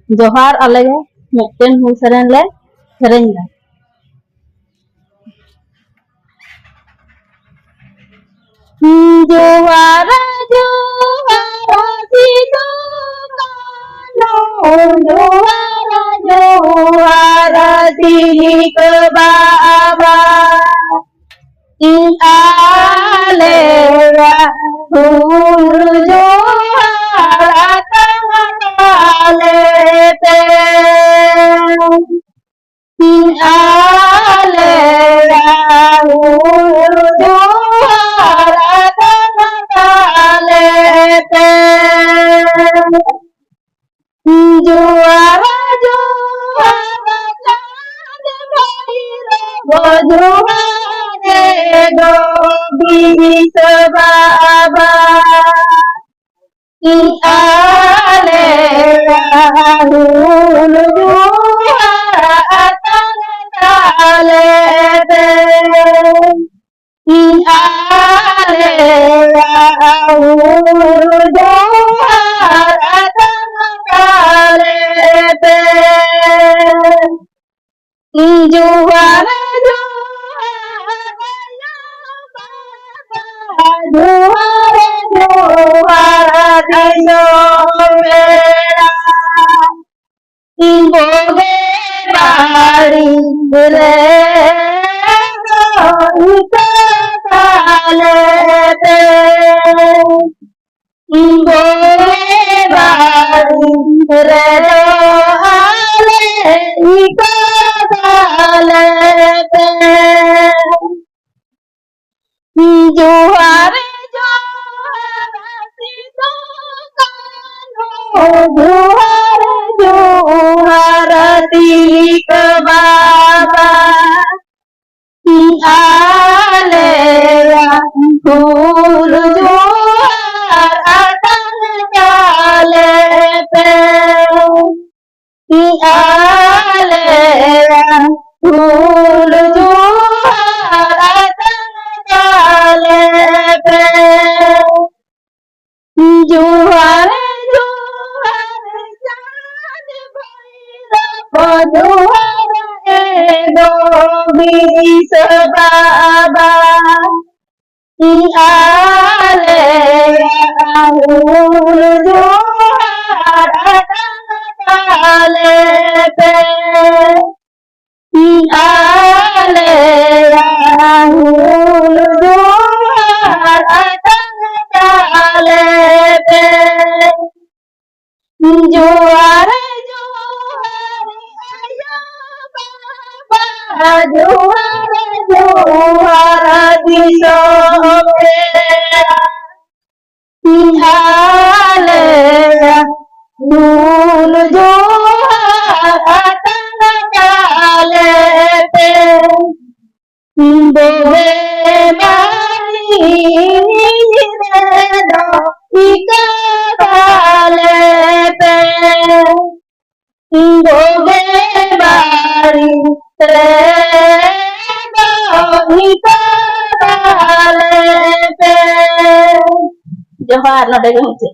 जोहार अलगे मिट्टन हुल सेरेन ले सेरेन दा जोहार जोहार सिदो कानो जोहार जोहार तिलिक बाबा आलेरा हुल जोहार तंगाले पे आलेरा हुल जोहार तंगाले पे जोहार जोहार चांद भैरव जोहार गो बीस बाबा आलेरा हुल जोहार तंगाले पे आलेरा हुल जोहार तंगाले पे जोहार जोहार जोहार दिनो मेरा बोगे बारी रे काले पे बोगे बारी रे काले पे जोहार जोहार सिदो कानो जोहार जोहार तिलिक बाबा आलेरा हुल जोहार तंगाले पे आलेरा हुल जोहार तंगाले पे जोहार जोहार चांद भैरव जोहार गो बीस बाबा आलेरा हुल जोहार तंगाले पे आलेरा हुल जोहार तंगाले पे जोहार जोहार आया बाबा जोहार जोहार दिनो मेरा आलेरा हुल जोहार तंगाले पे बोगे बारी रे दो काले पे बोगे बारी रे दो काले पे जोहार नोडे मुझे